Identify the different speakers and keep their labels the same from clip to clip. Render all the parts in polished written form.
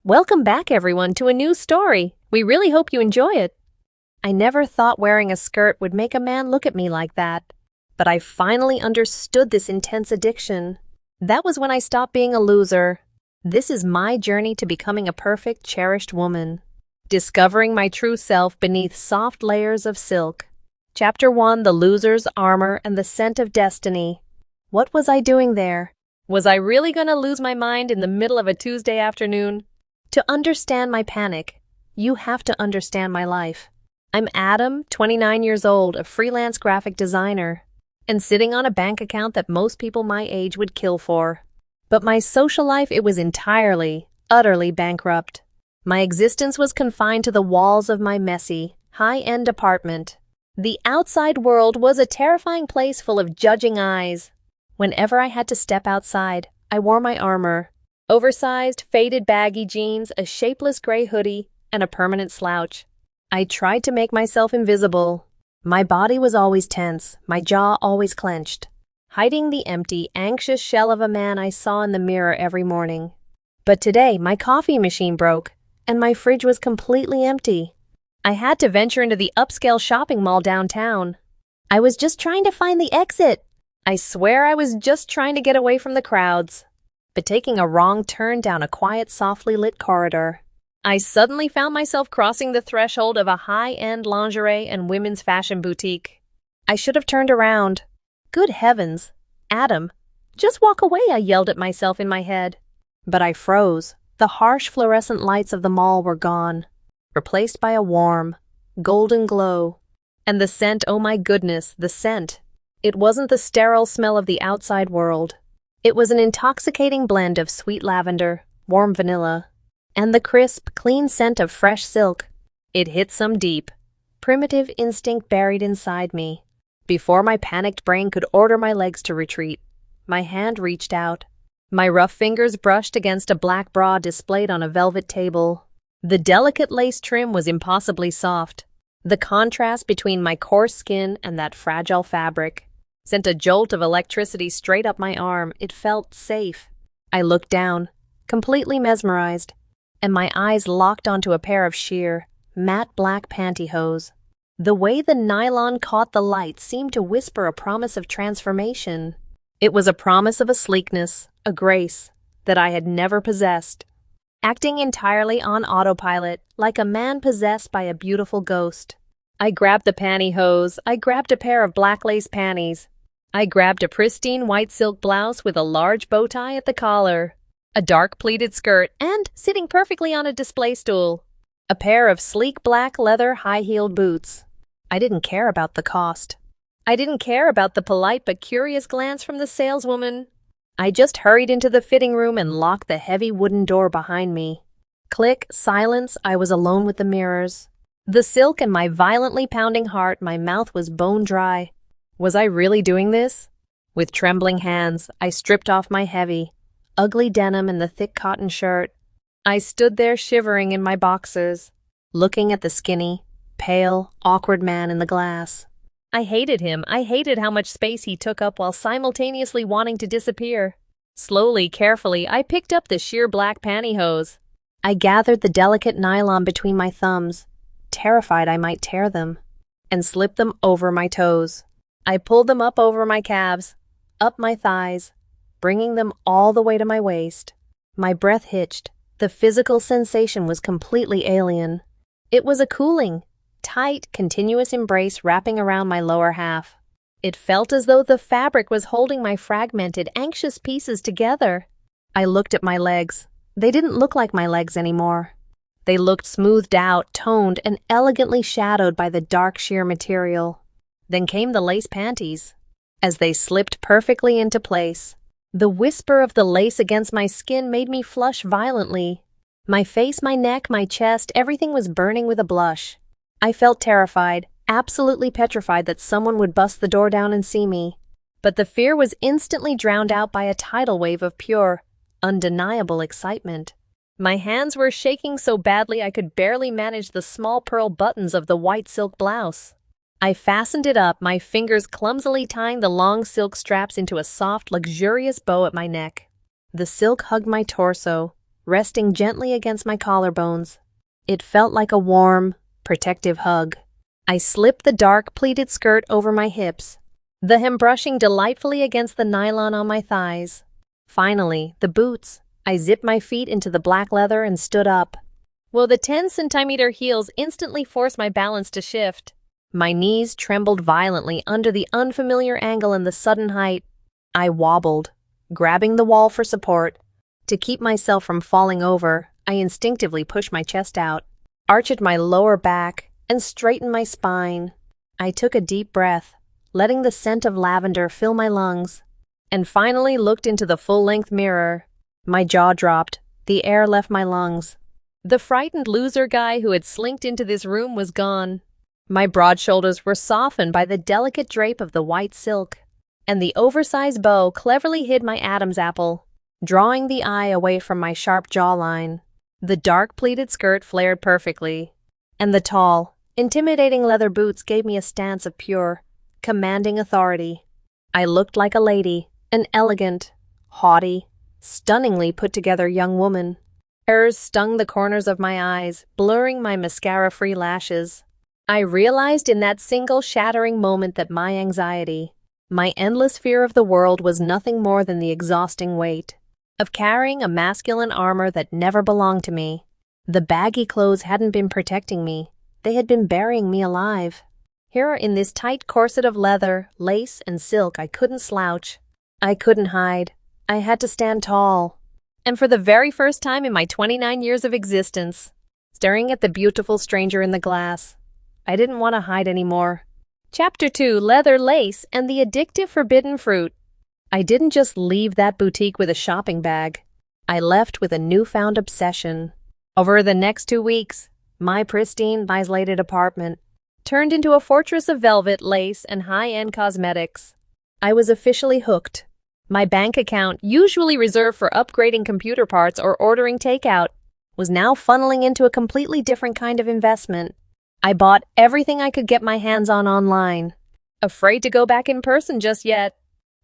Speaker 1: Welcome back, everyone, to a new story. We really hope you enjoy it. I never thought wearing a skirt would make a man look at me like that, but I finally understood this intense addiction. That was when I stopped being a loser. This is my journey to becoming a perfect, cherished woman, discovering my true self beneath soft layers of silk. Chapter 1: The Loser's Armor and the Scent of Destiny. What was I doing there? Was I really gonna lose my mind in the middle of a Tuesday afternoon? To understand my panic, you have to understand my life. I'm Adam, 29 years old, a freelance graphic designer, and sitting on a bank account that most people my age would kill for. But my social life, it was entirely, utterly bankrupt. My existence was confined to the walls of my messy, high-end apartment. The outside world was a terrifying place full of judging eyes. Whenever I had to step outside, I wore my armor. Oversized, faded baggy jeans, a shapeless gray hoodie, and a permanent slouch. I tried to make myself invisible. My body was always tense, my jaw always clenched, hiding the empty, anxious shell of a man I saw in the mirror every morning. But today, my coffee machine broke, and my fridge was completely empty. I had to venture into the upscale shopping mall downtown. I was just trying to find the exit. I swear I was just trying to get away from the crowds. But taking a wrong turn down a quiet, softly lit corridor, I suddenly found myself crossing the threshold of a high-end lingerie and women's fashion boutique. I should have turned around. Good heavens, Adam, just walk away, I yelled at myself in my head. But I froze. The harsh fluorescent lights of the mall were gone, replaced by a warm, golden glow. And the scent, oh my goodness, the scent. It wasn't the sterile smell of the outside world. It was an intoxicating blend of sweet lavender, warm vanilla, and the crisp, clean scent of fresh silk. It hit some deep, primitive instinct buried inside me. Before my panicked brain could order my legs to retreat, my hand reached out. My rough fingers brushed against a black bra displayed on a velvet table. The delicate lace trim was impossibly soft. The contrast between my coarse skin and that fragile fabric sent a jolt of electricity straight up my arm. It felt safe. I looked down, completely mesmerized, and my eyes locked onto a pair of sheer, matte black pantyhose. The way the nylon caught the light seemed to whisper a promise of transformation. It was a promise of a sleekness, a grace, that I had never possessed. Acting entirely on autopilot, like a man possessed by a beautiful ghost. I grabbed the pantyhose. I grabbed a pair of black lace panties. I grabbed a pristine white silk blouse with a large bow tie at the collar, a dark pleated skirt, and, sitting perfectly on a display stool, a pair of sleek black leather high-heeled boots. I didn't care about the cost. I didn't care about the polite but curious glance from the saleswoman. I just hurried into the fitting room and locked the heavy wooden door behind me. Click, silence, I was alone with the mirrors. The silk and my violently pounding heart, my mouth was bone dry. Was I really doing this? With trembling hands, I stripped off my heavy, ugly denim and the thick cotton shirt. I stood there shivering in my boxers, looking at the skinny, pale, awkward man in the glass. I hated him. I hated how much space he took up while simultaneously wanting to disappear. Slowly, carefully, I picked up the sheer black pantyhose. I gathered the delicate nylon between my thumbs, terrified I might tear them, and slipped them over my toes. I pulled them up over my calves, up my thighs, bringing them all the way to my waist. My breath hitched. The physical sensation was completely alien. It was a cooling, tight, continuous embrace wrapping around my lower half. It felt as though the fabric was holding my fragmented, anxious pieces together. I looked at my legs. They didn't look like my legs anymore. They looked smoothed out, toned, and elegantly shadowed by the dark sheer material. Then came the lace panties. As they slipped perfectly into place, the whisper of the lace against my skin made me flush violently. My face, my neck, my chest, everything was burning with a blush. I felt terrified, absolutely petrified that someone would bust the door down and see me. But the fear was instantly drowned out by a tidal wave of pure, undeniable excitement. My hands were shaking so badly I could barely manage the small pearl buttons of the white silk blouse. I fastened it up, my fingers clumsily tying the long silk straps into a soft, luxurious bow at my neck. The silk hugged my torso, resting gently against my collarbones. It felt like a warm, protective hug. I slipped the dark pleated skirt over my hips, the hem brushing delightfully against the nylon on my thighs. Finally, the boots. I zipped my feet into the black leather and stood up. Well, the 10-centimeter heels instantly forced my balance to shift. My knees trembled violently under the unfamiliar angle and the sudden height. I wobbled, grabbing the wall for support. To keep myself from falling over, I instinctively pushed my chest out, arched my lower back, and straightened my spine. I took a deep breath, letting the scent of lavender fill my lungs, and finally looked into the full-length mirror. My jaw dropped. The air left my lungs. The frightened loser guy who had slinked into this room was gone. My broad shoulders were softened by the delicate drape of the white silk, and the oversized bow cleverly hid my Adam's apple, drawing the eye away from my sharp jawline. The dark pleated skirt flared perfectly, and the tall, intimidating leather boots gave me a stance of pure, commanding authority. I looked like a lady, an elegant, haughty, stunningly put-together young woman. Hers stung the corners of my eyes, blurring my mascara-free lashes. I realized in that single shattering moment that my anxiety, my endless fear of the world was nothing more than the exhausting weight of carrying a masculine armor that never belonged to me. The baggy clothes hadn't been protecting me. They had been burying me alive. Here in this tight corset of leather, lace, and silk, I couldn't slouch. I couldn't hide. I had to stand tall. And for the very first time in my 29 years of existence, staring at the beautiful stranger in the glass, I didn't want to hide anymore. Chapter 2: Leather, Lace, and the Addictive Forbidden Fruit. I didn't just leave that boutique with a shopping bag. I left with a newfound obsession. Over the next 2 weeks, my pristine, isolated apartment turned into a fortress of velvet, lace, and high-end cosmetics. I was officially hooked. My bank account, usually reserved for upgrading computer parts or ordering takeout, was now funneling into a completely different kind of investment. I bought everything I could get my hands on online, afraid to go back in person just yet.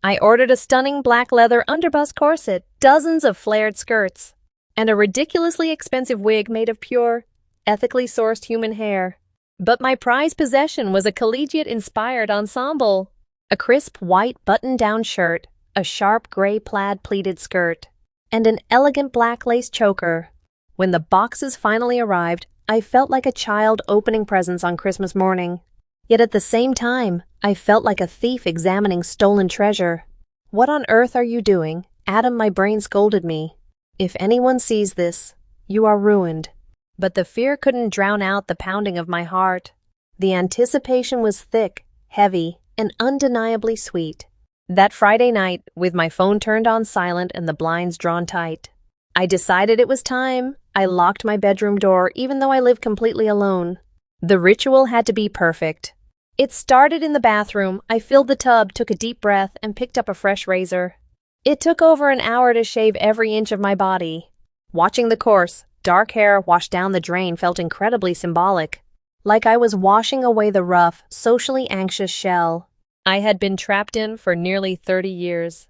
Speaker 1: I ordered a stunning black leather underbust corset, dozens of flared skirts, and a ridiculously expensive wig made of pure, ethically sourced human hair. But my prized possession was a collegiate-inspired ensemble. A crisp white button-down shirt, a sharp gray plaid pleated skirt, and an elegant black lace choker. When the boxes finally arrived, I felt like a child opening presents on Christmas morning. Yet at the same time, I felt like a thief examining stolen treasure. "What on earth are you doing?" Adam, my brain scolded me. "If anyone sees this, you are ruined." But the fear couldn't drown out the pounding of my heart. The anticipation was thick, heavy, and undeniably sweet. That Friday night, with my phone turned on silent and the blinds drawn tight, I decided it was time. I locked my bedroom door even though I lived completely alone. The ritual had to be perfect. It started in the bathroom. I filled the tub, took a deep breath, and picked up a fresh razor. It took over an hour to shave every inch of my body. Watching the coarse, dark hair wash down the drain felt incredibly symbolic, like I was washing away the rough, socially anxious shell I had been trapped in for nearly 30 years.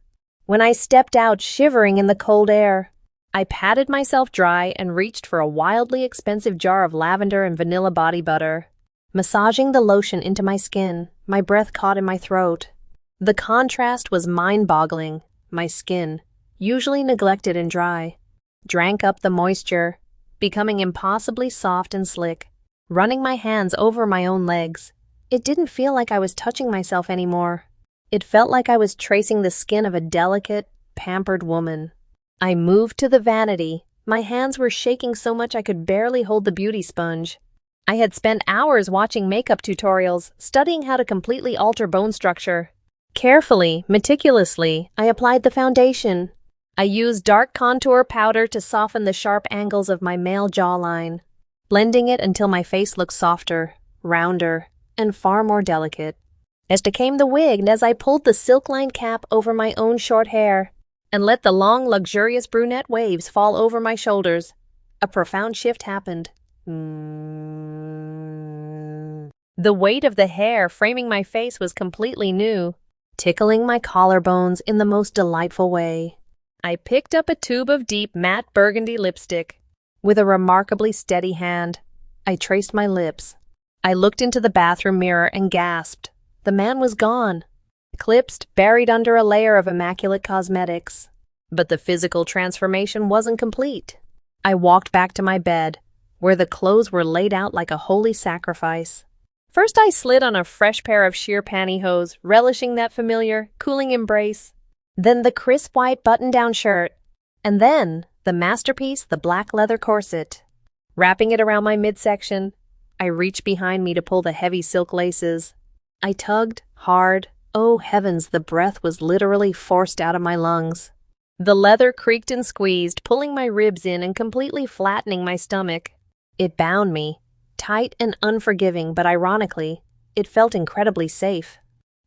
Speaker 1: When I stepped out shivering in the cold air, I patted myself dry and reached for a wildly expensive jar of lavender and vanilla body butter. Massaging the lotion into my skin, my breath caught in my throat. The contrast was mind-boggling. My skin, usually neglected and dry, drank up the moisture, becoming impossibly soft and slick. Running my hands over my own legs, it didn't feel like I was touching myself anymore. It felt like I was tracing the skin of a delicate, pampered woman. I moved to the vanity. My hands were shaking so much I could barely hold the beauty sponge. I had spent hours watching makeup tutorials, studying how to completely alter bone structure. Carefully, meticulously, I applied the foundation. I used dark contour powder to soften the sharp angles of my male jawline, blending it until my face looked softer, rounder, and far more delicate. Next came the wig, and as I pulled the silk-lined cap over my own short hair and let the long, luxurious brunette waves fall over my shoulders, a profound shift happened. The weight of the hair framing my face was completely new, tickling my collarbones in the most delightful way. I picked up a tube of deep matte burgundy lipstick. With a remarkably steady hand, I traced my lips. I looked into the bathroom mirror and gasped. The man was gone, clipsed, buried under a layer of immaculate cosmetics. But the physical transformation wasn't complete. I walked back to my bed, where the clothes were laid out like a holy sacrifice. First, I slid on a fresh pair of sheer pantyhose, relishing that familiar, cooling embrace. Then the crisp white button-down shirt. And then the masterpiece, the black leather corset. Wrapping it around my midsection, I reached behind me to pull the heavy silk laces. I tugged hard. Oh heavens, the breath was literally forced out of my lungs. The leather creaked and squeezed, pulling my ribs in and completely flattening my stomach. It bound me, tight and unforgiving, but ironically, it felt incredibly safe.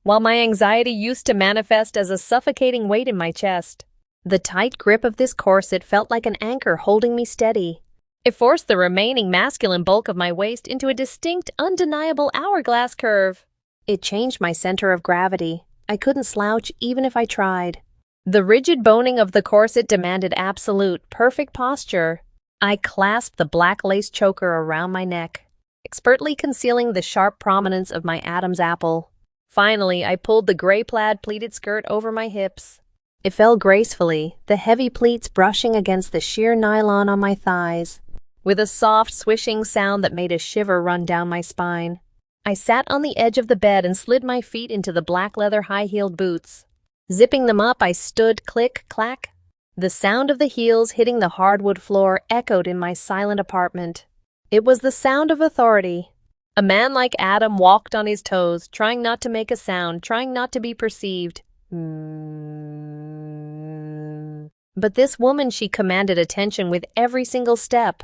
Speaker 1: While my anxiety used to manifest as a suffocating weight in my chest, the tight grip of this corset felt like an anchor holding me steady. It forced the remaining masculine bulk of my waist into a distinct, undeniable hourglass curve. It changed my center of gravity. I couldn't slouch even if I tried. The rigid boning of the corset demanded absolute, perfect posture. I clasped the black lace choker around my neck, expertly concealing the sharp prominence of my Adam's apple. Finally, I pulled the gray plaid pleated skirt over my hips. It fell gracefully, the heavy pleats brushing against the sheer nylon on my thighs, with a soft, swishing sound that made a shiver run down my spine. I sat on the edge of the bed and slid my feet into the black leather high-heeled boots. Zipping them up, I stood click-clack. The sound of the heels hitting the hardwood floor echoed in my silent apartment. It was the sound of authority. A man like Adam walked on his toes, trying not to make a sound, trying not to be perceived. But this woman, she commanded attention with every single step.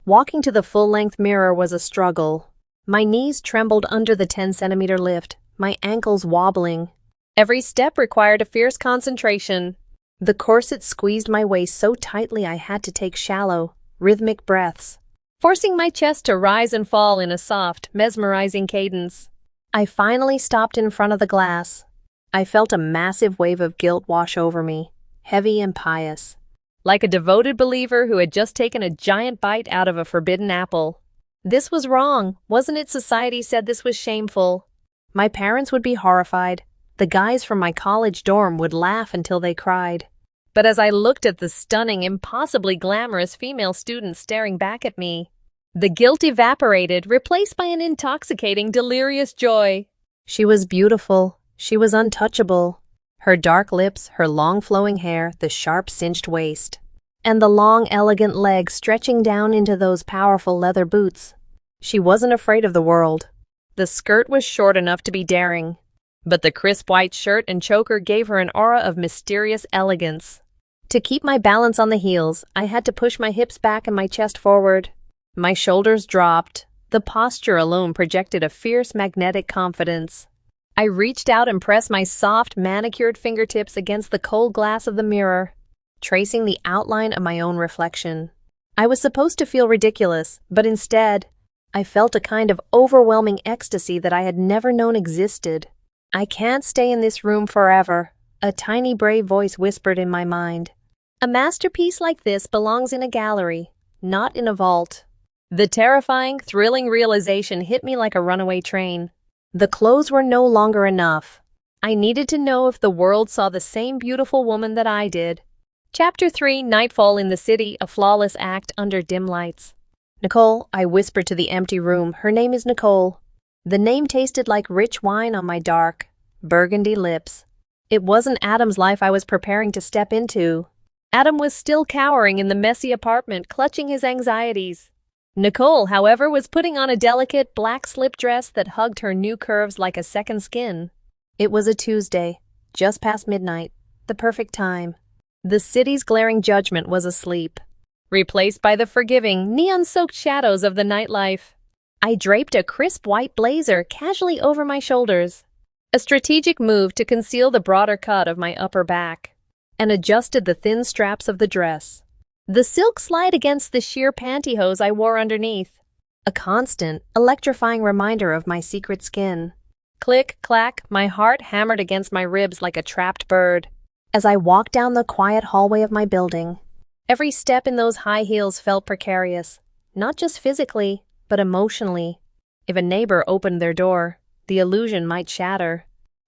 Speaker 1: Walking to the full-length mirror was a struggle. My knees trembled under the 10-centimeter lift, my ankles wobbling. Every step required a fierce concentration. The corset squeezed my waist so tightly I had to take shallow, rhythmic breaths, forcing my chest to rise and fall in a soft, mesmerizing cadence. I finally stopped in front of the glass. I felt a massive wave of guilt wash over me, heavy and pious, like a devoted believer who had just taken a giant bite out of a forbidden apple. This was wrong, wasn't it? Society said this was shameful. My parents would be horrified. The guys from my college dorm would laugh until they cried. But as I looked at the stunning, impossibly glamorous female student staring back at me, the guilt evaporated, replaced by an intoxicating, delirious joy. She was beautiful. She was untouchable. Her dark lips, her long flowing hair, the sharp cinched waist, and the long, elegant legs stretching down into those powerful leather boots. She wasn't afraid of the world. The skirt was short enough to be daring, but the crisp white shirt and choker gave her an aura of mysterious elegance. To keep my balance on the heels, I had to push my hips back and my chest forward. My shoulders dropped. The posture alone projected a fierce, magnetic confidence. I reached out and pressed my soft, manicured fingertips against the cold glass of the mirror, tracing the outline of my own reflection. I was supposed to feel ridiculous, but instead, I felt a kind of overwhelming ecstasy that I had never known existed. "I can't stay in this room forever," a tiny brave voice whispered in my mind. "A masterpiece like this belongs in a gallery, not in a vault." The terrifying, thrilling realization hit me like a runaway train. The clothes were no longer enough. I needed to know if the world saw the same beautiful woman that I did. Chapter 3, Nightfall in the City, a flawless act under dim lights. "Nicole," I whispered to the empty room. "Her name is Nicole." The name tasted like rich wine on my dark, burgundy lips. It wasn't Adam's life I was preparing to step into. Adam was still cowering in the messy apartment, clutching his anxieties. Nicole, however, was putting on a delicate black slip dress that hugged her new curves like a second skin. It was a Tuesday, just past midnight, the perfect time. The city's glaring judgment was asleep, replaced by the forgiving, neon-soaked shadows of the nightlife. I draped a crisp white blazer casually over my shoulders, a strategic move to conceal the broader cut of my upper back, and adjusted the thin straps of the dress. The silk slid against the sheer pantyhose I wore underneath, a constant, electrifying reminder of my secret skin. Click, clack, my heart hammered against my ribs like a trapped bird. as I walked down the quiet hallway of my building. Every step in those high heels felt precarious, not just physically, but emotionally. If a neighbor opened their door, the illusion might shatter.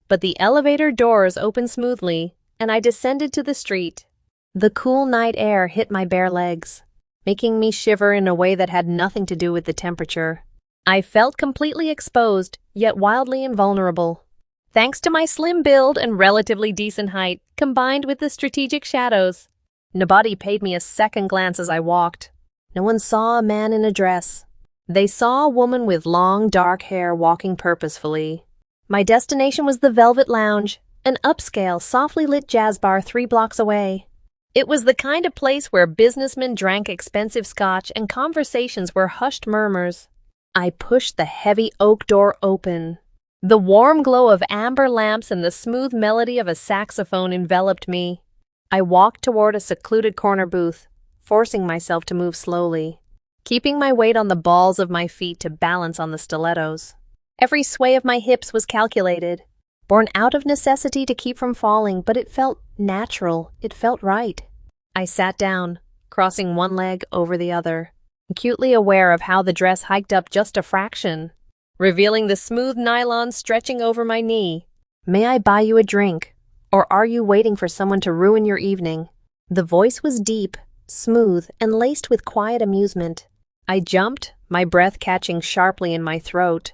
Speaker 1: But the elevator doors opened smoothly, and I descended to the street. The cool night air hit my bare legs, making me shiver in a way that had nothing to do with the temperature. I felt completely exposed, yet wildly invulnerable. Thanks to my slim build and relatively decent height, combined with the strategic shadows, nobody paid me a second glance as I walked. No one saw a man in a dress. They saw a woman with long, dark hair walking purposefully. My destination was the Velvet Lounge, an upscale, softly lit jazz bar 3 blocks away. It was the kind of place where businessmen drank expensive scotch and conversations were hushed murmurs. I pushed the heavy oak door open. The warm glow of amber lamps and the smooth melody of a saxophone enveloped me. I walked toward a secluded corner booth, forcing myself to move slowly, keeping my weight on the balls of my feet to balance on the stilettos. Every sway of my hips was calculated, born out of necessity to keep from falling, but it felt natural. It felt right. I sat down, crossing one leg over the other, acutely aware of how the dress hiked up just a fraction, revealing the smooth nylon stretching over my knee. "May I buy you a drink? Or are you waiting for someone to ruin your evening?" The voice was deep, smooth, and laced with quiet amusement. I jumped, my breath catching sharply in my throat.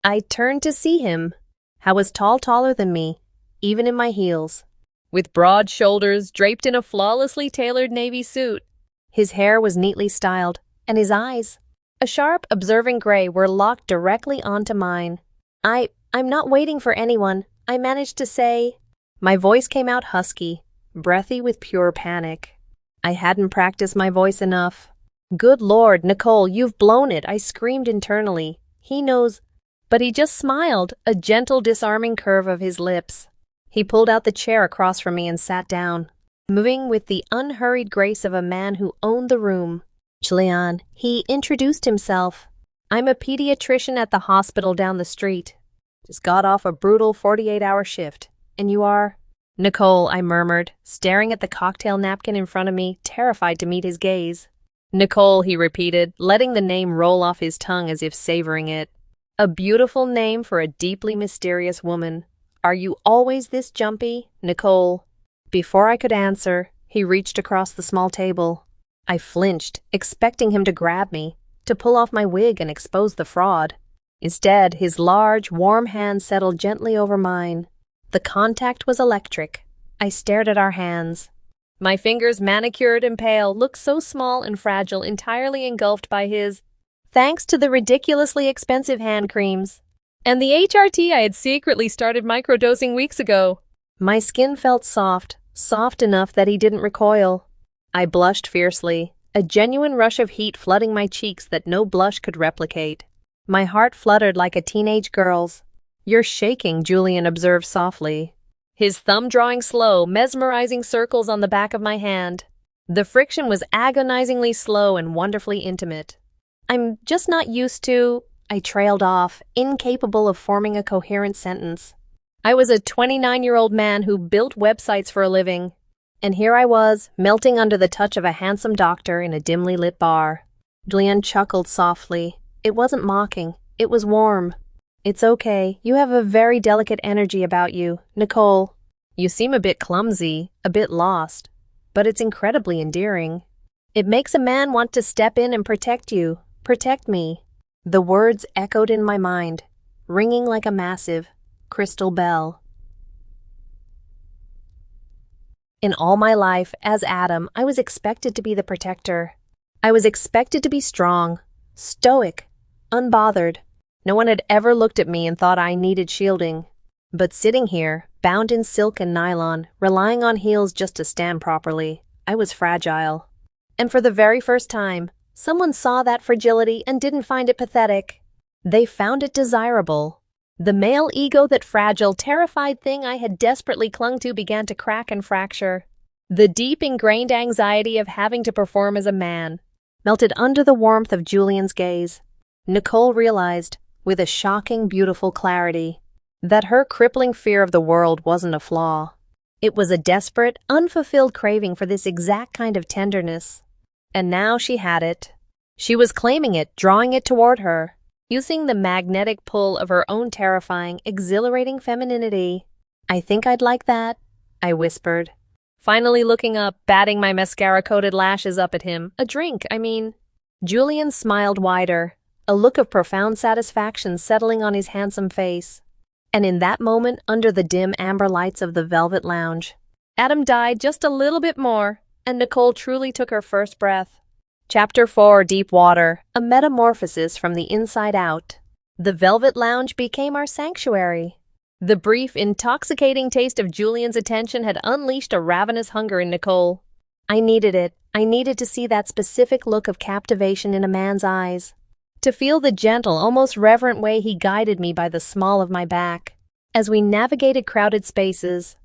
Speaker 1: I turned to see him. How was taller than me, even in my heels, with broad shoulders draped in a flawlessly tailored navy suit. His hair was neatly styled, and his eyes, a sharp, observing gray, were locked directly onto mine. I'm not waiting for anyone," I managed to say. My voice came out husky, breathy with pure panic. I hadn't practiced my voice enough. "Good Lord, Nicole, you've blown it," I screamed internally. "He knows." But he just smiled, a gentle, disarming curve of his lips. He pulled out the chair across from me and sat down, moving with the unhurried grace of a man who owned the room. "Julian," he introduced himself. "I'm a pediatrician at the hospital down the street. Just got off a brutal 48-hour shift. And you are?" "Nicole," I murmured, staring at the cocktail napkin in front of me, terrified to meet his gaze. "Nicole," he repeated, letting the name roll off his tongue as if savoring it. A beautiful name for a deeply mysterious woman. "Are you always this jumpy, Nicole?" Before I could answer, he reached across the small table. I flinched, expecting him to grab me, to pull off my wig and expose the fraud. Instead, his large, warm hand settled gently over mine. The contact was electric. I stared at our hands. My fingers, manicured and pale, looked so small and fragile, entirely engulfed by his, thanks to the ridiculously expensive hand creams and the HRT I had secretly started microdosing weeks ago. My skin felt soft, soft enough that he didn't recoil. I blushed fiercely, a genuine rush of heat flooding my cheeks that no blush could replicate. My heart fluttered like a teenage girl's. "You're shaking," Julian observed softly, his thumb drawing slow, mesmerizing circles on the back of my hand. The friction was agonizingly slow and wonderfully intimate. "I'm just not used to," I trailed off, incapable of forming a coherent sentence. I was a 29-year-old man who built websites for a living, and here I was, melting under the touch of a handsome doctor in a dimly lit bar. Julian chuckled softly. It wasn't mocking, it was warm. "It's okay, you have a very delicate energy about you, Nicole. You seem a bit clumsy, a bit lost, but it's incredibly endearing. It makes a man want to step in and protect you, protect me." The words echoed in my mind, ringing like a massive crystal bell. In all my life, as Adam, I was expected to be the protector. I was expected to be strong, stoic, unbothered. No one had ever looked at me and thought I needed shielding. But sitting here, bound in silk and nylon, relying on heels just to stand properly, I was fragile. And for the very first time, someone saw that fragility and didn't find it pathetic. They found it desirable. The male ego, that fragile, terrified thing I had desperately clung to, began to crack and fracture. The deep ingrained anxiety of having to perform as a man melted under the warmth of Julian's gaze. Nicole realized, with a shocking, beautiful clarity, that her crippling fear of the world wasn't a flaw. It was a desperate, unfulfilled craving for this exact kind of tenderness. And now she had it. She was claiming it, drawing it toward her, using the magnetic pull of her own terrifying, exhilarating femininity. "I think I'd like that," I whispered, finally looking up, batting my mascara-coated lashes up at him. "A drink, I mean." Julian smiled wider, a look of profound satisfaction settling on his handsome face. And in that moment, under the dim amber lights of the velvet lounge, Adam died just a little bit more, and Nicole truly took her first breath. Chapter 4: Deep Water, a metamorphosis from the inside out. The velvet lounge became our sanctuary. The brief, intoxicating taste of Julian's attention had unleashed a ravenous hunger in Nicole. I needed it. I needed to see that specific look of captivation in a man's eyes, to feel the gentle, almost reverent way he guided me by the small of my back as we navigated crowded spaces.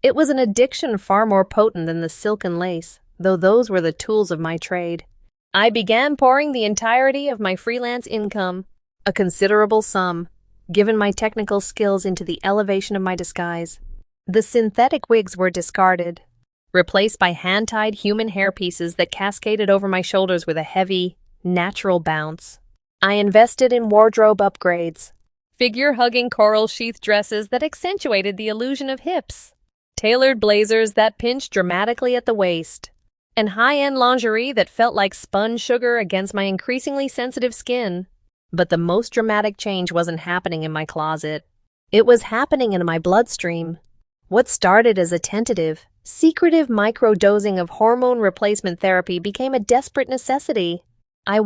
Speaker 1: It was an addiction far more potent than the silk and lace, though those were the tools of my trade. I began pouring the entirety of my freelance income, a considerable sum, given my technical skills, into the elevation of my disguise. The synthetic wigs were discarded, replaced by hand-tied human hairpieces that cascaded over my shoulders with a heavy, natural bounce. I invested in wardrobe upgrades, figure-hugging coral sheath dresses that accentuated the illusion of hips, tailored blazers that pinched dramatically at the waist, and high-end lingerie that felt like spun sugar against my increasingly sensitive skin. But the most dramatic change wasn't happening in my closet. It was happening in my bloodstream. What started as a tentative, secretive micro-dosing of hormone replacement therapy became a desperate necessity. I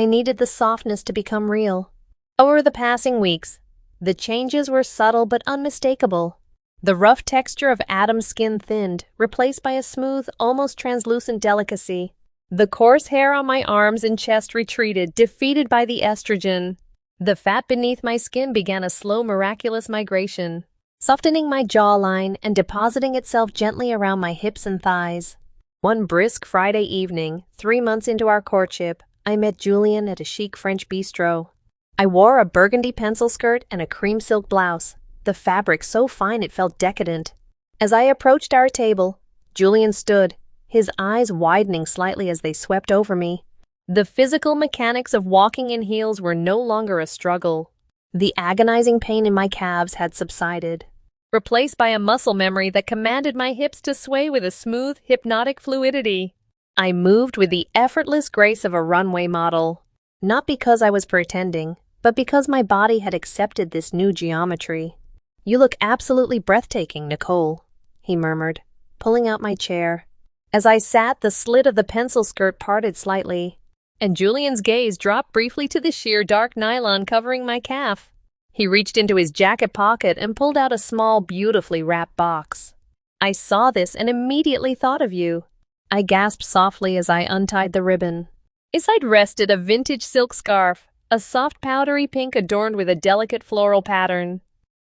Speaker 1: needed the softness to become real. Over the passing weeks, the changes were subtle but unmistakable. The rough texture of Adam's skin thinned, replaced by a smooth, almost translucent delicacy. The coarse hair on my arms and chest retreated, defeated by the estrogen. The fat beneath my skin began a slow, miraculous migration, softening my jawline and depositing itself gently around my hips and thighs. One brisk Friday evening, 3 months into our courtship, I met Julian at a chic French bistro. I wore a burgundy pencil skirt and a cream silk blouse, the fabric so fine it felt decadent. As I approached our table, Julian stood, his eyes widening slightly as they swept over me. The physical mechanics of walking in heels were no longer a struggle. The agonizing pain in my calves had subsided, replaced by a muscle memory that commanded my hips to sway with a smooth, hypnotic fluidity. I moved with the effortless grace of a runway model, not because I was pretending, but because my body had accepted this new geometry. "You look absolutely breathtaking, Nicole," he murmured, pulling out my chair. As I sat, the slit of the pencil skirt parted slightly, and Julian's gaze dropped briefly to the sheer dark nylon covering my calf. He reached into his jacket pocket and pulled out a small, beautifully wrapped box. "I saw this and immediately thought of you," I gasped softly as I untied the ribbon. Inside rested a vintage silk scarf, a soft powdery pink adorned with a delicate floral pattern.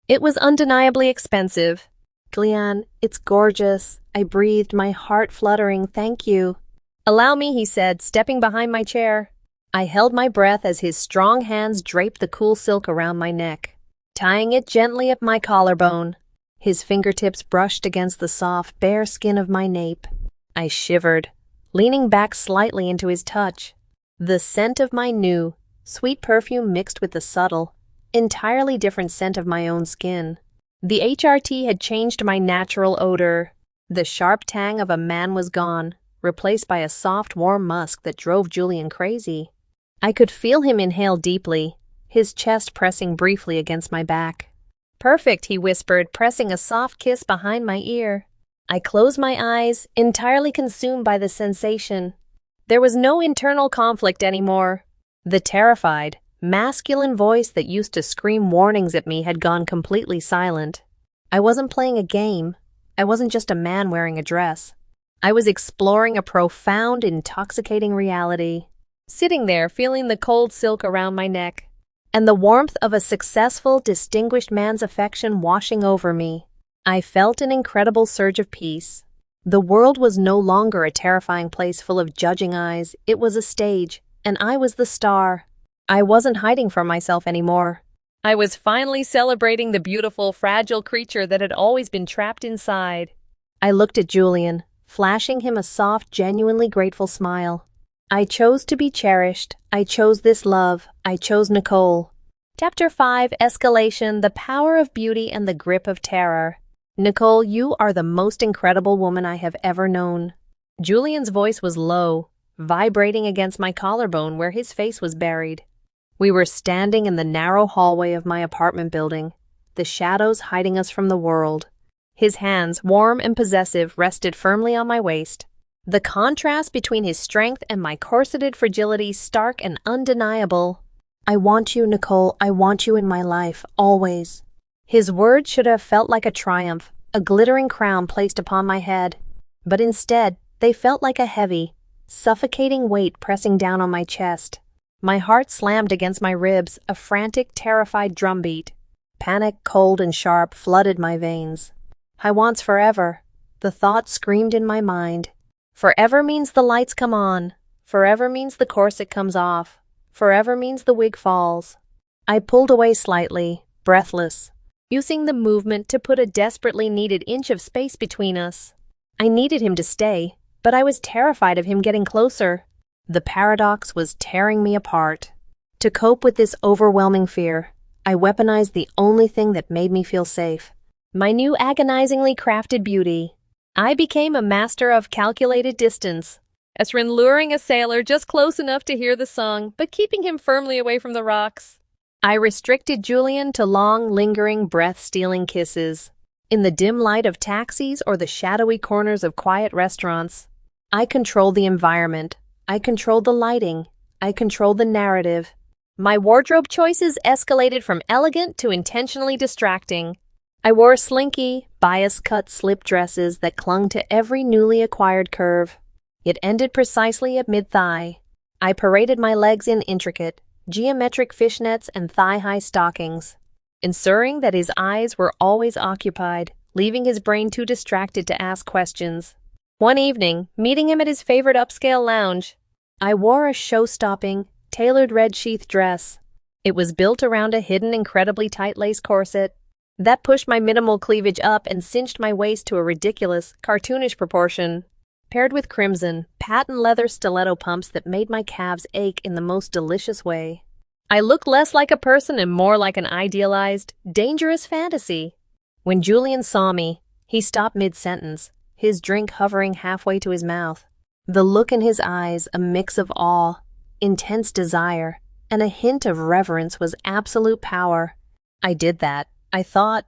Speaker 1: It was undeniably expensive. "Gleanne, it's gorgeous," I breathed, my heart fluttering. "Thank you." "Allow me," he said, stepping behind my chair. I held my breath as his strong hands draped the cool silk around my neck, tying it gently up my collarbone. His fingertips brushed against the soft, bare skin of my nape. I shivered, leaning back slightly into his touch. The scent of my new, sweet perfume mixed with the subtle, entirely different scent of my own skin. The HRT had changed my natural odor. The sharp tang of a man was gone, replaced by a soft, warm musk that drove Julian crazy. I could feel him inhale deeply, his chest pressing briefly against my back. "Perfect," he whispered, pressing a soft kiss behind my ear. I closed my eyes, entirely consumed by the sensation. There was no internal conflict anymore. The terrified, masculine voice that used to scream warnings at me had gone completely silent. I wasn't playing a game. I wasn't just a man wearing a dress. I was exploring a profound, intoxicating reality. Sitting there, feeling the cold silk around my neck, and the warmth of a successful, distinguished man's affection washing over me, I felt an incredible surge of peace. The world was no longer a terrifying place full of judging eyes. It was a stage, and I was the star. I wasn't hiding from myself anymore. I was finally celebrating the beautiful, fragile creature that had always been trapped inside. I looked at Julian, flashing him a soft, genuinely grateful smile. I chose to be cherished. I chose this love. I chose Nicole. Chapter 5: Escalation, the Power of Beauty and the Grip of Terror. Nicole, you are the most incredible woman I have ever known. Julian's voice was low, vibrating against my collarbone where his face was buried. We were standing in the narrow hallway of my apartment building, the shadows hiding us from the world. His hands, warm and possessive, rested firmly on my waist. The contrast between his strength and my corseted fragility stark and undeniable. I want you, Nicole. I want you in my life, always. His words should have felt like a triumph, a glittering crown placed upon my head. But instead, they felt like a heavy, suffocating weight pressing down on my chest. My heart slammed against my ribs, a frantic, terrified drumbeat. Panic, cold and sharp, flooded my veins. I want forever. The thought screamed in my mind. Forever means the lights come on. Forever means the corset comes off. Forever means the wig falls. I pulled away slightly, breathless, using the movement to put a desperately needed inch of space between us. I needed him to stay, but I was terrified of him getting closer. The paradox was tearing me apart. To cope with this overwhelming fear, I weaponized the only thing that made me feel safe. My new agonizingly crafted beauty. I became a master of calculated distance. Esrin luring a sailor just close enough to hear the song, but keeping him firmly away from the rocks. I restricted Julian to long, lingering, breath-stealing kisses. In the dim light of taxis or the shadowy corners of quiet restaurants, I controlled the environment. I controlled the lighting. I controlled the narrative. My wardrobe choices escalated from elegant to intentionally distracting. I wore slinky, bias-cut slip dresses that clung to every newly acquired curve. It ended precisely at mid-thigh. I paraded my legs in intricate, geometric fishnets and thigh-high stockings, ensuring that his eyes were always occupied, leaving his brain too distracted to ask questions. One evening, meeting him at his favorite upscale lounge, I wore a show-stopping, tailored red sheath dress. It was built around a hidden, incredibly tight lace corset that pushed my minimal cleavage up and cinched my waist to a ridiculous, cartoonish proportion, paired with crimson, patent leather stiletto pumps that made my calves ache in the most delicious way. I looked less like a person and more like an idealized, dangerous fantasy. When Julian saw me, he stopped mid-sentence, his drink hovering halfway to his mouth. The look in his eyes, a mix of awe, intense desire, and a hint of reverence was absolute power. I did that, I thought,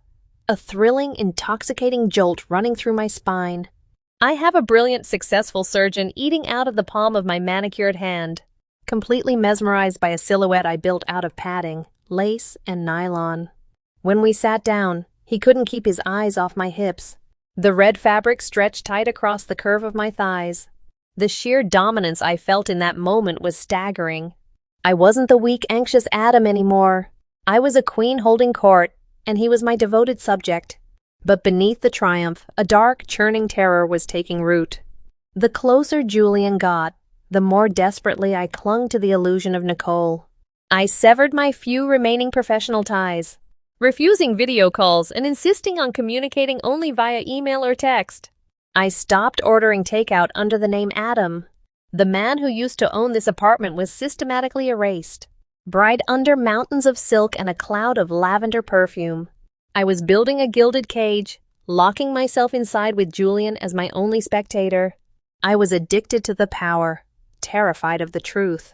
Speaker 1: a thrilling, intoxicating jolt running through my spine. I have a brilliant, successful surgeon eating out of the palm of my manicured hand, completely mesmerized by a silhouette I built out of padding, lace, and nylon. When we sat down, he couldn't keep his eyes off my hips. The red fabric stretched tight across the curve of my thighs. The sheer dominance I felt in that moment was staggering. I wasn't the weak, anxious Adam anymore. I was a queen holding court, and he was my devoted subject. But beneath the triumph, a dark, churning terror was taking root. The closer Julian got, the more desperately I clung to the illusion of Nicole. I severed my few remaining professional ties, refusing video calls and insisting on communicating only via email or text. I stopped ordering takeout under the name Adam. The man who used to own this apartment was systematically erased, buried under mountains of silk and a cloud of lavender perfume. I was building a gilded cage, locking myself inside with Julian as my only spectator. I was addicted to the power, terrified of the truth,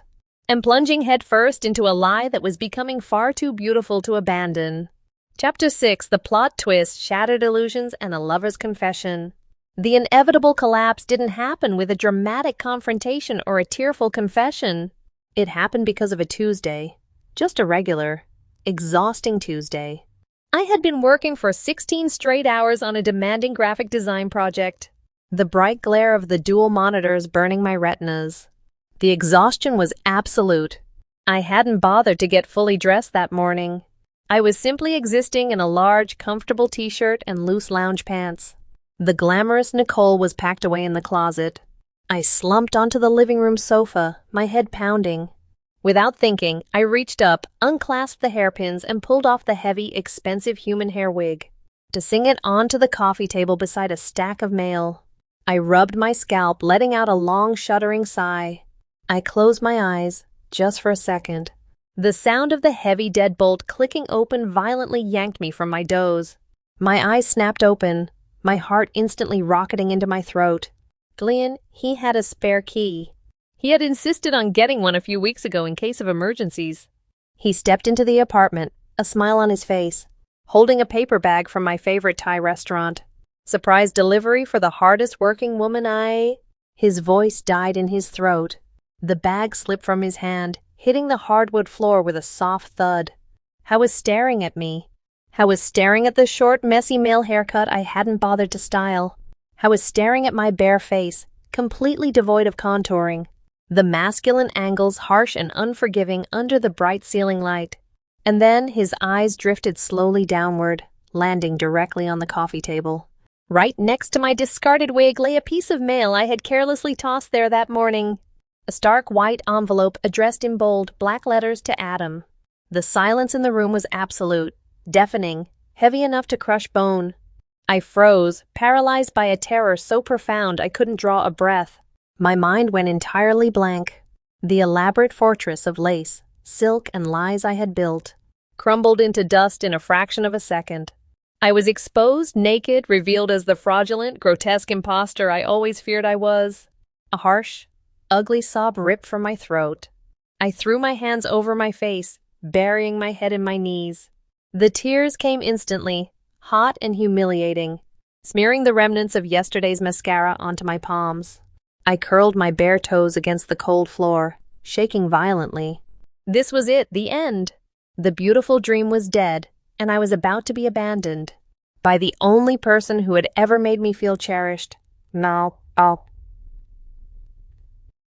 Speaker 1: and plunging headfirst into a lie that was becoming far too beautiful to abandon. Chapter 6: The Plot Twist, Shattered Illusions, and a Lover's Confession. The inevitable collapse didn't happen with a dramatic confrontation or a tearful confession. It happened because of a Tuesday, just a regular, exhausting Tuesday. I had been working for 16 straight hours on a demanding graphic design project, the bright glare of the dual monitors burning my retinas. The exhaustion was absolute. I hadn't bothered to get fully dressed that morning. I was simply existing in a large, comfortable t-shirt and loose lounge pants. The glamorous Nicole was packed away in the closet. I slumped onto the living room sofa, my head pounding. Without thinking, I reached up, unclasped the hairpins, and pulled off the heavy, expensive human hair wig to sing it onto the coffee table beside a stack of mail. I rubbed my scalp, letting out a long, shuddering sigh. I closed my eyes, just for a second. The sound of the heavy deadbolt clicking open violently yanked me from my doze. My eyes snapped open, my heart instantly rocketing into my throat. Glenn, he had a spare key. He had insisted on getting one a few weeks ago in case of emergencies. He stepped into the apartment, a smile on his face, holding a paper bag from my favorite Thai restaurant. Surprise delivery for the hardest working woman His voice died in his throat. The bag slipped from his hand, hitting the hardwood floor with a soft thud. Hal was staring at me. Hal was staring at the short, messy male haircut I hadn't bothered to style. Hal was staring at my bare face, completely devoid of contouring. The masculine angles harsh and unforgiving under the bright ceiling light. And then his eyes drifted slowly downward, landing directly on the coffee table. Right next to my discarded wig lay a piece of mail I had carelessly tossed there that morning. A stark white envelope addressed in bold, black letters to Adam. The silence in the room was absolute, deafening, heavy enough to crush bone. I froze, paralyzed by a terror so profound I couldn't draw a breath. My mind went entirely blank. The elaborate fortress of lace, silk, and lies I had built crumbled into dust in a fraction of a second. I was exposed, naked, revealed as the fraudulent, grotesque imposter I always feared I was. A harsh, ugly sob ripped from my throat. I threw my hands over my face, burying my head in my knees. The tears came instantly, hot and humiliating, smearing the remnants of yesterday's mascara onto my palms. I curled my bare toes against the cold floor, shaking violently. This was it, the end. The beautiful dream was dead, and I was about to be abandoned by the only person who had ever made me feel cherished.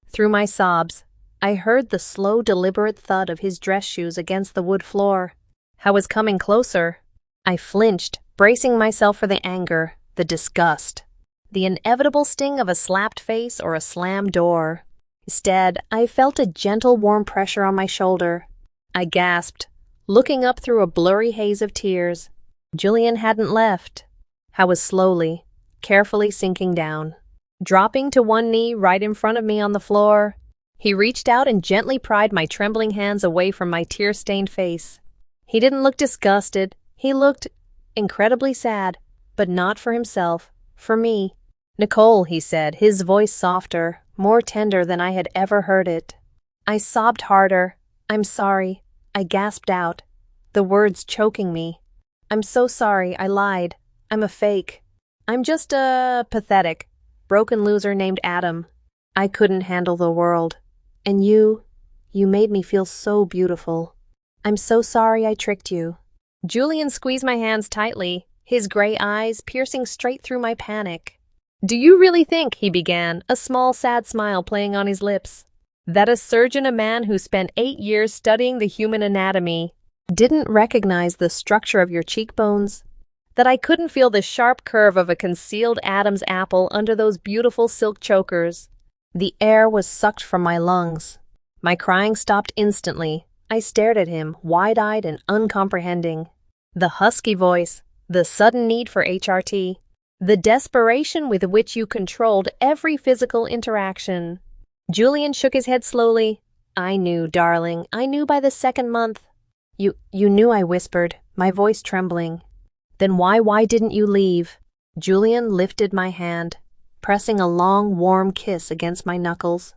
Speaker 1: Through my sobs, I heard the slow, deliberate thud of his dress shoes against the wood floor. Hal was coming closer. I flinched, bracing myself for the anger, the disgust, the inevitable sting of a slapped face or a slammed door. Instead, I felt a gentle, warm pressure on my shoulder. I gasped, looking up through a blurry haze of tears. Julian hadn't left. Hal was slowly, carefully sinking down, dropping to one knee right in front of me on the floor. He reached out and gently pried my trembling hands away from my tear-stained face. He didn't look disgusted. He looked incredibly sad, but not for himself, for me. "Nicole," he said, his voice softer, more tender than I had ever heard it. I sobbed harder. "I'm sorry," I gasped out, the words choking me. "I'm so sorry, I lied. I'm a fake. I'm just a pathetic, broken loser named Adam. I couldn't handle the world. And you made me feel so beautiful. I'm so sorry I tricked you." Julian squeezed my hands tightly, his gray eyes piercing straight through my panic. "Do you really think," he began, a small, sad smile playing on his lips, "that a surgeon, a man who spent 8 years studying the human anatomy, didn't recognize the structure of your cheekbones? That I couldn't feel the sharp curve of a concealed Adam's apple under those beautiful silk chokers?" The air was sucked from my lungs. My crying stopped instantly. I stared at him, wide-eyed and uncomprehending. The husky voice, the sudden need for HRT, the desperation with which you controlled every physical interaction. Julian shook his head slowly. "I knew, darling. I knew by the second month." You knew," I whispered, my voice trembling. "Then why didn't you leave?" Julian lifted my hand, pressing a long, warm kiss against my knuckles.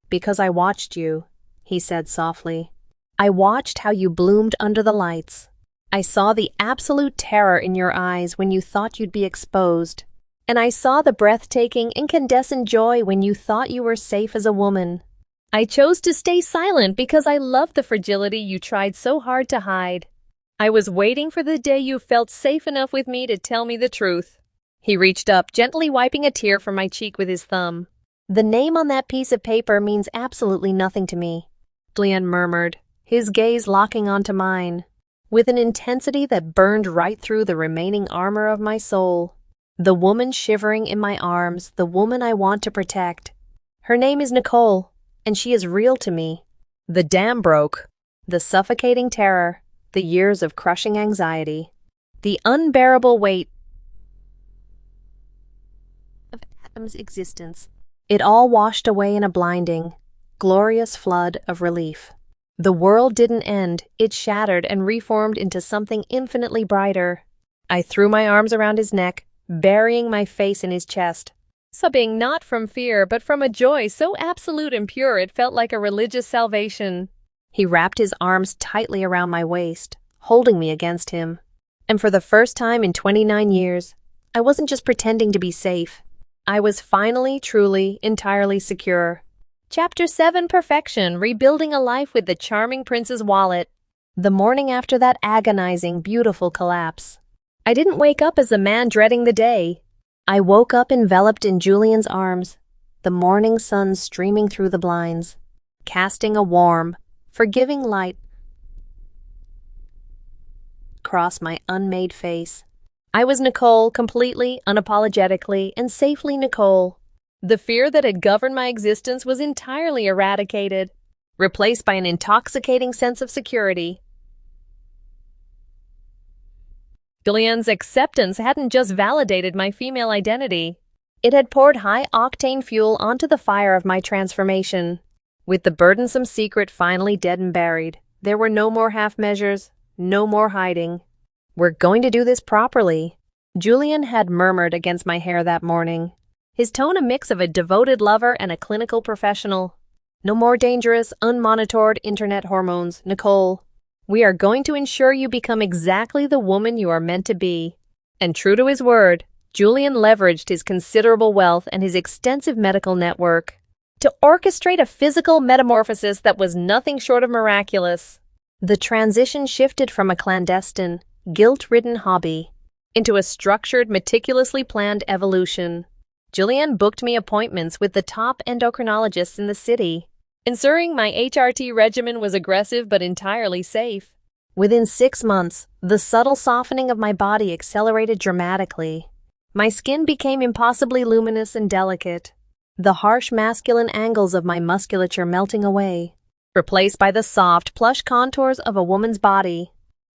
Speaker 1: "Because I watched you," he said softly. "I watched how you bloomed under the lights. I saw the absolute terror in your eyes when you thought you'd be exposed. And I saw the breathtaking, incandescent joy when you thought you were safe as a woman. I chose to stay silent because I loved the fragility you tried so hard to hide. I was waiting for the day you felt safe enough with me to tell me the truth." He reached up, gently wiping a tear from my cheek with his thumb. "The name on that piece of paper means absolutely nothing to me," Julian murmured, his gaze locking onto mine, with an intensity that burned right through the remaining armor of my soul. The woman shivering in my arms, the woman I want to protect. Her name is Nicole, and she is real to me. The dam broke. The suffocating terror, the years of crushing anxiety, the unbearable weight of Adam's existence. It all washed away in a blinding, glorious flood of relief. The world didn't end, it shattered and reformed into something infinitely brighter. I threw my arms around his neck, burying my face in his chest, sobbing not from fear but from a joy so absolute and pure it felt like a religious salvation. He wrapped his arms tightly around my waist, holding me against him. And for the first time in 29 years, I wasn't just pretending to be safe. I was finally, truly, entirely secure. Chapter 7: Perfection, Rebuilding a Life with the Charming Prince's Wallet. The morning after that agonizing, beautiful collapse, I didn't wake up as a man dreading the day. I woke up enveloped in Julian's arms, the morning sun streaming through the blinds, casting a warm, forgiving light across my unmade face. I was Nicole, completely, unapologetically, and safely Nicole. The fear that had governed my existence was entirely eradicated, replaced by an intoxicating sense of security. Julian's acceptance hadn't just validated my female identity. It had poured high-octane fuel onto the fire of my transformation. With the burdensome secret finally dead and buried, there were no more half measures, no more hiding. "We're going to do this properly," Julian had murmured against my hair that morning, his tone a mix of a devoted lover and a clinical professional. "No more dangerous, unmonitored internet hormones, Nicole. We are going to ensure you become exactly the woman you are meant to be." And true to his word, Julian leveraged his considerable wealth and his extensive medical network to orchestrate a physical metamorphosis that was nothing short of miraculous. The transition shifted from a clandestine, guilt-ridden hobby into a structured, meticulously planned evolution. Julian booked me appointments with the top endocrinologists in the city, ensuring my HRT regimen was aggressive but entirely safe. Within 6 months, the subtle softening of my body accelerated dramatically. My skin became impossibly luminous and delicate, the harsh masculine angles of my musculature melting away, replaced by the soft, plush contours of a woman's body.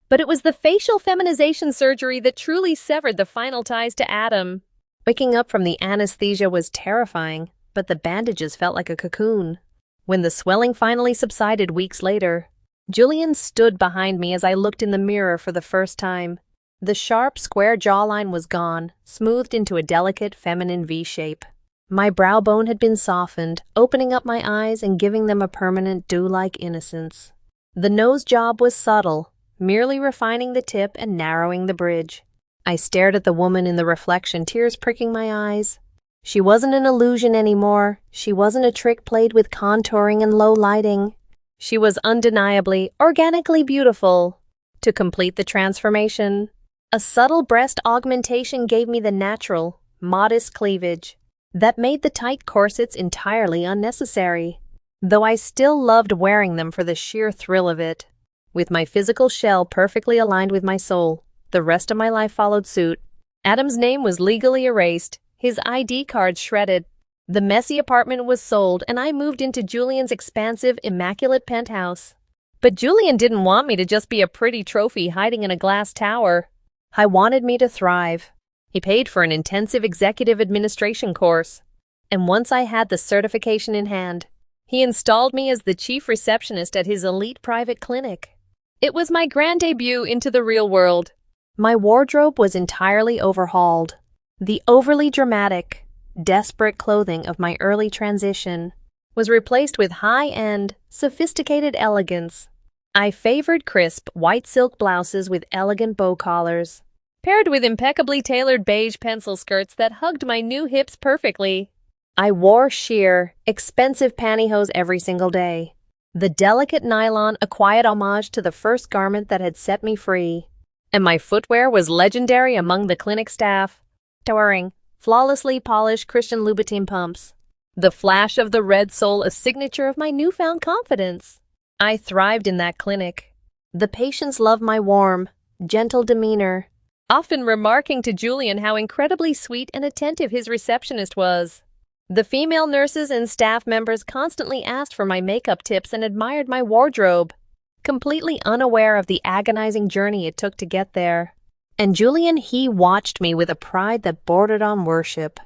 Speaker 1: But it was the facial feminization surgery that truly severed the final ties to Adam. Waking up from the anesthesia was terrifying, but the bandages felt like a cocoon. When the swelling finally subsided weeks later, Julian stood behind me as I looked in the mirror for the first time. The sharp, square jawline was gone, smoothed into a delicate, feminine V-shape. My brow bone had been softened, opening up my eyes and giving them a permanent dew-like innocence. The nose job was subtle, merely refining the tip and narrowing the bridge. I stared at the woman in the reflection, tears pricking my eyes. She wasn't an illusion anymore. She wasn't a trick played with contouring and low lighting. She was undeniably, organically beautiful. To complete the transformation, a subtle breast augmentation gave me the natural, modest cleavage that made the tight corsets entirely unnecessary, though I still loved wearing them for the sheer thrill of it. With my physical shell perfectly aligned with my soul, the rest of my life followed suit. Adam's name was legally erased, his ID card shredded. The messy apartment was sold, and I moved into Julian's expansive, immaculate penthouse. But Julian didn't want me to just be a pretty trophy hiding in a glass tower. He wanted me to thrive. He paid for an intensive executive administration course, and once I had the certification in hand, he installed me as the chief receptionist at his elite private clinic. It was my grand debut into the real world. My wardrobe was entirely overhauled. The overly dramatic, desperate clothing of my early transition was replaced with high-end, sophisticated elegance. I favored crisp, white silk blouses with elegant bow collars, paired with impeccably tailored beige pencil skirts that hugged my new hips perfectly. I wore sheer, expensive pantyhose every single day. The delicate nylon, a quiet homage to the first garment that had set me free. And my footwear was legendary among the clinic staff, wearing flawlessly polished Christian Louboutin pumps. The flash of the red sole a signature of my newfound confidence. I thrived in that clinic. The patients loved my warm, gentle demeanor, often remarking to Julian how incredibly sweet and attentive his receptionist was. The female nurses and staff members constantly asked for my makeup tips and admired my wardrobe, completely unaware of the agonizing journey it took to get there. And Julian, he watched me with a pride that bordered on worship.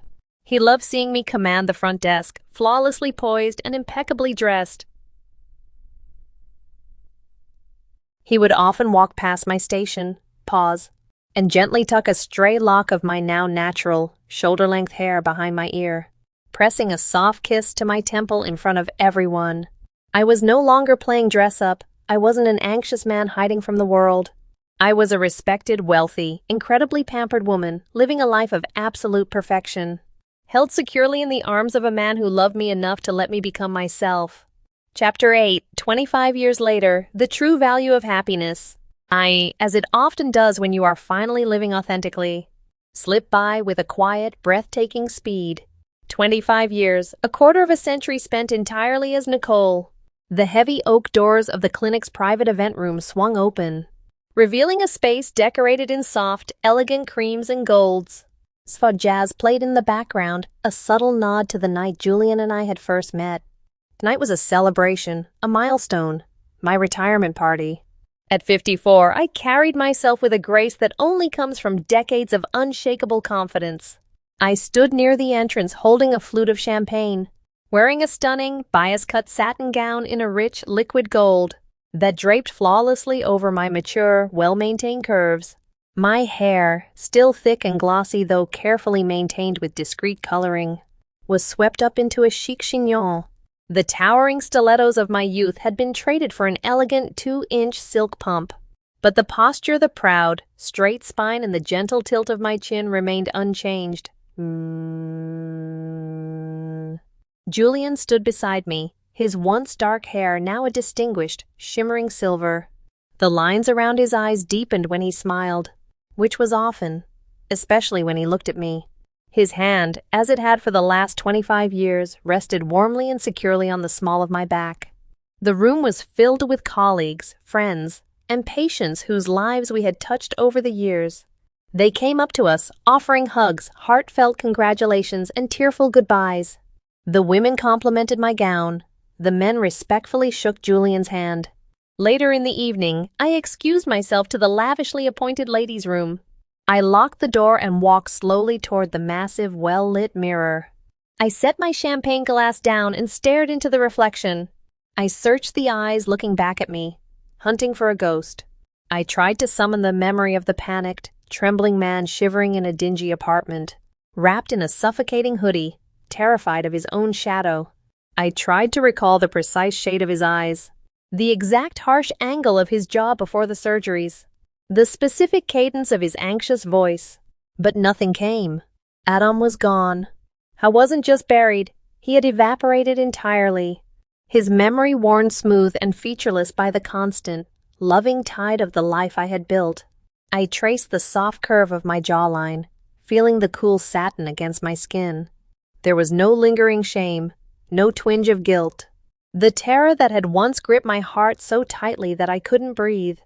Speaker 1: He loved seeing me command the front desk, flawlessly poised and impeccably dressed. He would often walk past my station, pause, and gently tuck a stray lock of my now natural, shoulder-length hair behind my ear, pressing a soft kiss to my temple in front of everyone. I was no longer playing dress-up. I wasn't an anxious man hiding from the world. I was a respected, wealthy, incredibly pampered woman living a life of absolute perfection, held securely in the arms of a man who loved me enough to let me become myself. Chapter 8, 25 years later, the true value of happiness. As it often does when you are finally living authentically, slipped by with a quiet, breathtaking speed. 25 years, a quarter of a century spent entirely as Nicole. The heavy oak doors of the clinic's private event room swung open, revealing a space decorated in soft, elegant creams and golds. Jazz played in the background, a subtle nod to the night Julian and I had first met. Tonight was a celebration, a milestone, my retirement party. At 54, I carried myself with a grace that only comes from decades of unshakable confidence. I stood near the entrance holding a flute of champagne, wearing a stunning, bias-cut satin gown in a rich, liquid gold that draped flawlessly over my mature, well-maintained curves. My hair, still thick and glossy though carefully maintained with discreet coloring, was swept up into a chic chignon. The towering stilettos of my youth had been traded for an elegant 2-inch silk pump, but the posture, the proud, straight spine, and the gentle tilt of my chin remained unchanged. Julian stood beside me, his once dark hair now a distinguished, shimmering silver. The lines around his eyes deepened when he smiled, which was often, especially when he looked at me. His hand, as it had for the last 25 years, rested warmly and securely on the small of my back. The room was filled with colleagues, friends, and patients whose lives we had touched over the years. They came up to us, offering hugs, heartfelt congratulations, and tearful goodbyes. The women complimented my gown. The men respectfully shook Julian's hand. Later in the evening, I excused myself to the lavishly appointed ladies' room. I locked the door and walked slowly toward the massive, well-lit mirror. I set my champagne glass down and stared into the reflection. I searched the eyes looking back at me, hunting for a ghost. I tried to summon the memory of the panicked, trembling man shivering in a dingy apartment, wrapped in a suffocating hoodie, terrified of his own shadow. I tried to recall the precise shade of his eyes, the exact harsh angle of his jaw before the surgeries, the specific cadence of his anxious voice. But nothing came. Adam was gone. I wasn't just buried, he had evaporated entirely, his memory worn smooth and featureless by the constant, loving tide of the life I had built. I traced the soft curve of my jawline, feeling the cool satin against my skin. There was no lingering shame, no twinge of guilt. The terror that had once gripped my heart so tightly that I couldn't breathe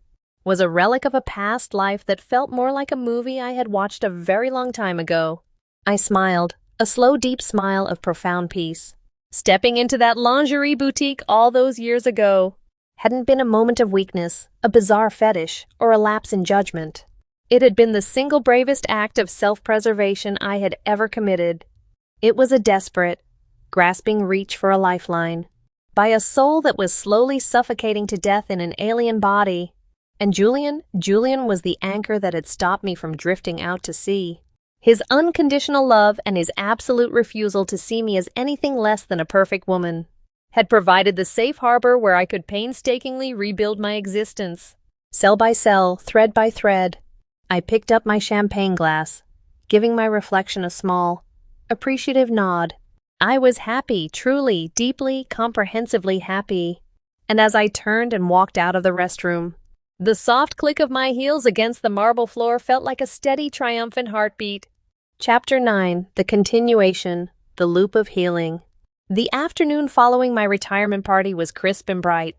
Speaker 1: was a relic of a past life that felt more like a movie I had watched a very long time ago. I smiled, a slow, deep smile of profound peace. Stepping into that lingerie boutique all those years ago hadn't been a moment of weakness, a bizarre fetish, or a lapse in judgment. It had been the single bravest act of self-preservation I had ever committed. It was a desperate, grasping reach for a lifeline, by a soul that was slowly suffocating to death in an alien body. And Julian was the anchor that had stopped me from drifting out to sea. His unconditional love and his absolute refusal to see me as anything less than a perfect woman had provided the safe harbor where I could painstakingly rebuild my existence. Cell by cell, thread by thread, I picked up my champagne glass, giving my reflection a small, appreciative nod. I was happy, truly, deeply, comprehensively happy. And as I turned and walked out of the restroom, the soft click of my heels against the marble floor felt like a steady, triumphant heartbeat. Chapter 9, The Continuation, The Loop of Healing. The afternoon following my retirement party was crisp and bright.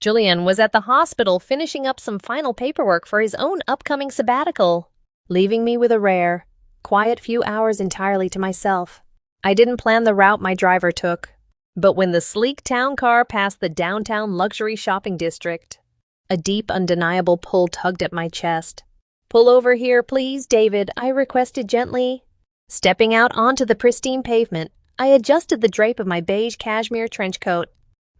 Speaker 1: Julian was at the hospital finishing up some final paperwork for his own upcoming sabbatical, leaving me with a rare, quiet few hours entirely to myself. I didn't plan the route my driver took, but when the sleek town car passed the downtown luxury shopping district, a deep, undeniable pull tugged at my chest. "Pull over here, please, David," I requested gently. Stepping out onto the pristine pavement, I adjusted the drape of my beige cashmere trench coat.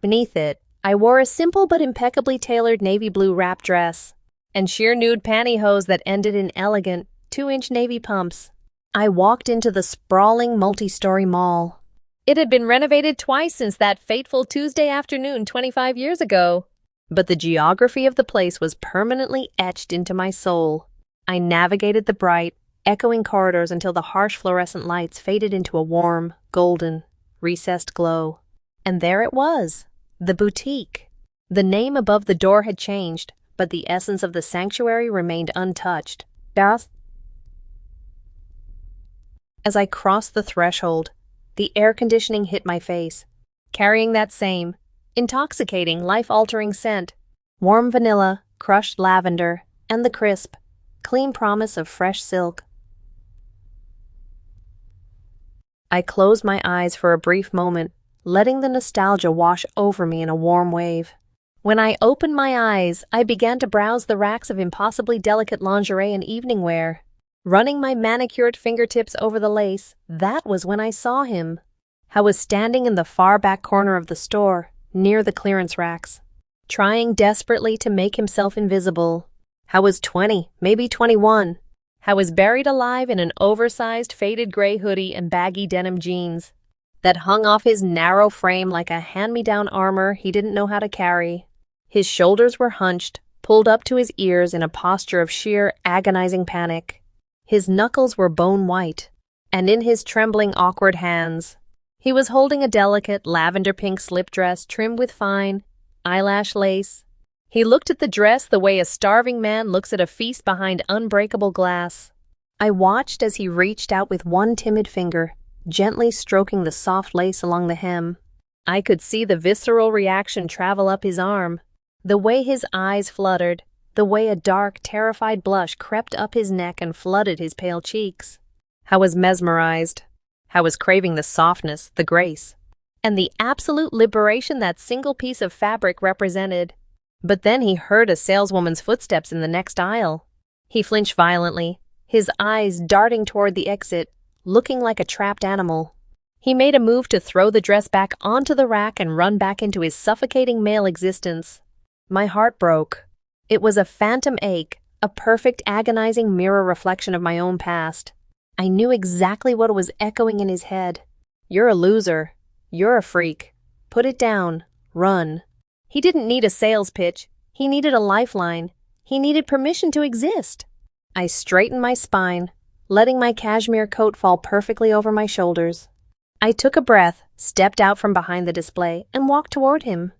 Speaker 1: Beneath it, I wore a simple but impeccably tailored navy blue wrap dress and sheer nude pantyhose that ended in elegant 2-inch navy pumps. I walked into the sprawling multi-story mall. It had been renovated twice since that fateful Tuesday afternoon 25 years ago, but the geography of the place was permanently etched into my soul. I navigated the bright, echoing corridors until the harsh fluorescent lights faded into a warm, golden, recessed glow. And there it was, the boutique. The name above the door had changed, but the essence of the sanctuary remained untouched. As I crossed the threshold, the air conditioning hit my face, carrying that same, intoxicating, life-altering scent. Warm vanilla, crushed lavender, and the crisp, clean promise of fresh silk. I closed my eyes for a brief moment, letting the nostalgia wash over me in a warm wave. When I opened my eyes, I began to browse the racks of impossibly delicate lingerie and evening wear. Running my manicured fingertips over the lace, that was when I saw him. I was standing in the far back corner of the store, near the clearance racks, trying desperately to make himself invisible. I was 20, maybe 21. I was buried alive in an oversized faded gray hoodie and baggy denim jeans that hung off his narrow frame like a hand-me-down armor he didn't know how to carry. His shoulders were hunched, pulled up to his ears in a posture of sheer, agonizing panic. His knuckles were bone white, and in his trembling, awkward hands, he was holding a delicate, lavender-pink slip dress trimmed with fine, eyelash lace. He looked at the dress the way a starving man looks at a feast behind unbreakable glass. I watched as he reached out with one timid finger, gently stroking the soft lace along the hem. I could see the visceral reaction travel up his arm, the way his eyes fluttered, the way a dark, terrified blush crept up his neck and flooded his pale cheeks. I was mesmerized. I was craving the softness, the grace, and the absolute liberation that single piece of fabric represented. But then he heard a saleswoman's footsteps in the next aisle. He flinched violently, his eyes darting toward the exit, looking like a trapped animal. He made a move to throw the dress back onto the rack and run back into his suffocating male existence. My heart broke. It was a phantom ache, a perfect, agonizing mirror reflection of my own past. I knew exactly what was echoing in his head. "You're a loser. You're a freak. Put it down. Run." He didn't need a sales pitch. He needed a lifeline. He needed permission to exist. I straightened my spine, letting my cashmere coat fall perfectly over my shoulders. I took a breath, stepped out from behind the display, and walked toward him.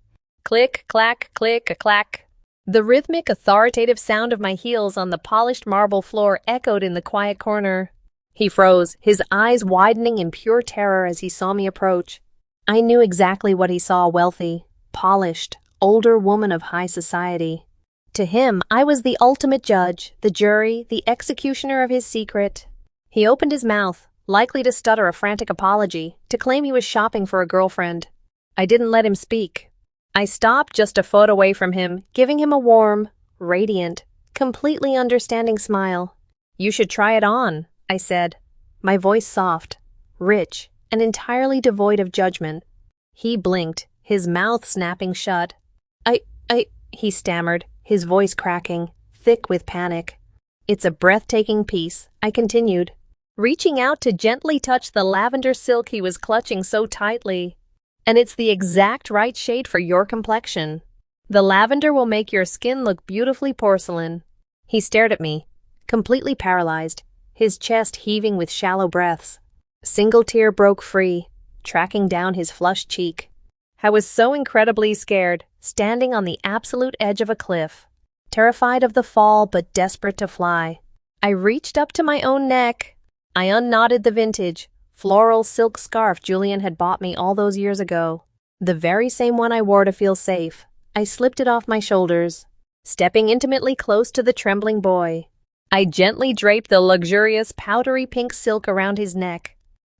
Speaker 1: Click, clack, click, clack. The rhythmic, authoritative sound of my heels on the polished marble floor echoed in the quiet corner. He froze, his eyes widening in pure terror as he saw me approach. I knew exactly what he saw: wealthy, polished, older woman of high society. To him, I was the ultimate judge, the jury, the executioner of his secret. He opened his mouth, likely to stutter a frantic apology, to claim he was shopping for a girlfriend. I didn't let him speak. I stopped just a foot away from him, giving him a warm, radiant, completely understanding smile. "You should try it on," I said, my voice soft, rich, and entirely devoid of judgment. He blinked, his mouth snapping shut. He stammered, his voice cracking, thick with panic. "It's a breathtaking piece," I continued, reaching out to gently touch the lavender silk he was clutching so tightly. "And it's the exact right shade for your complexion. The lavender will make your skin look beautifully porcelain." He stared at me, completely paralyzed, his chest heaving with shallow breaths. A single tear broke free, tracking down his flushed cheek. I was so incredibly scared, standing on the absolute edge of a cliff, terrified of the fall but desperate to fly. I reached up to my own neck. I unknotted the vintage, floral silk scarf Julian had bought me all those years ago, the very same one I wore to feel safe. I slipped it off my shoulders, stepping intimately close to the trembling boy. I gently draped the luxurious powdery pink silk around his neck.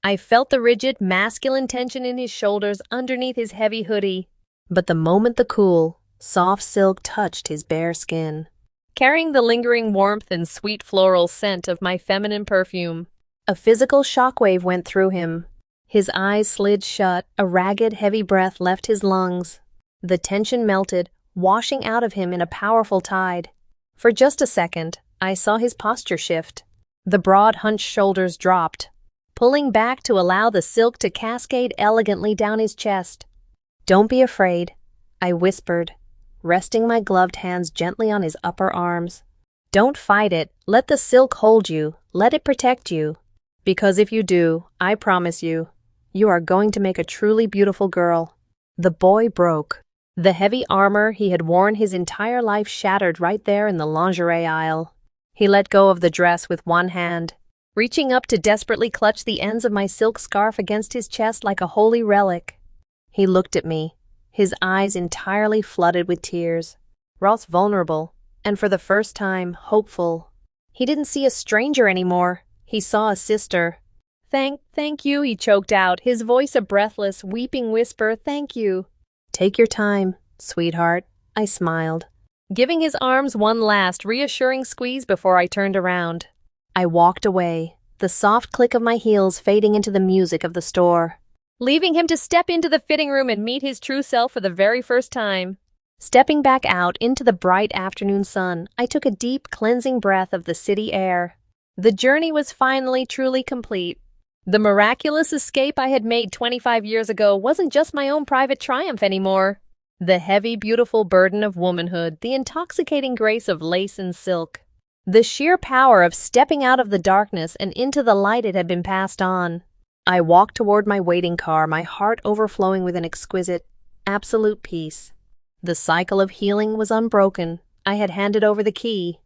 Speaker 1: I felt the rigid, masculine tension in his shoulders underneath his heavy hoodie. But the moment the cool, soft silk touched his bare skin, carrying the lingering warmth and sweet floral scent of my feminine perfume, a physical shockwave went through him. His eyes slid shut, a ragged, heavy breath left his lungs. The tension melted, washing out of him in a powerful tide. For just a second, I saw his posture shift. The broad, hunched shoulders dropped, pulling back to allow the silk to cascade elegantly down his chest. "Don't be afraid," I whispered, resting my gloved hands gently on his upper arms. "Don't fight it. Let the silk hold you. Let it protect you. Because if you do, I promise you, you are going to make a truly beautiful girl." The boy broke. The heavy armor he had worn his entire life shattered right there in the lingerie aisle. He let go of the dress with one hand, reaching up to desperately clutch the ends of my silk scarf against his chest like a holy relic. He looked at me, his eyes entirely flooded with tears. Ross vulnerable, and for the first time, hopeful. He didn't see a stranger anymore. He saw a sister. Thank you," he choked out, his voice a breathless, weeping whisper. "Thank you." "Take your time, sweetheart," I smiled, giving his arms one last reassuring squeeze before I turned around. I walked away, the soft click of my heels fading into the music of the store, leaving him to step into the fitting room and meet his true self for the very first time. Stepping back out into the bright afternoon sun, I took a deep, cleansing breath of the city air. The journey was finally truly complete. The miraculous escape I had made 25 years ago wasn't just my own private triumph anymore. The heavy, beautiful burden of womanhood, the intoxicating grace of lace and silk, the sheer power of stepping out of the darkness and into the light it had been passed on. I walked toward my waiting car, my heart overflowing with an exquisite, absolute peace. The cycle of healing was unbroken. I had handed over the key.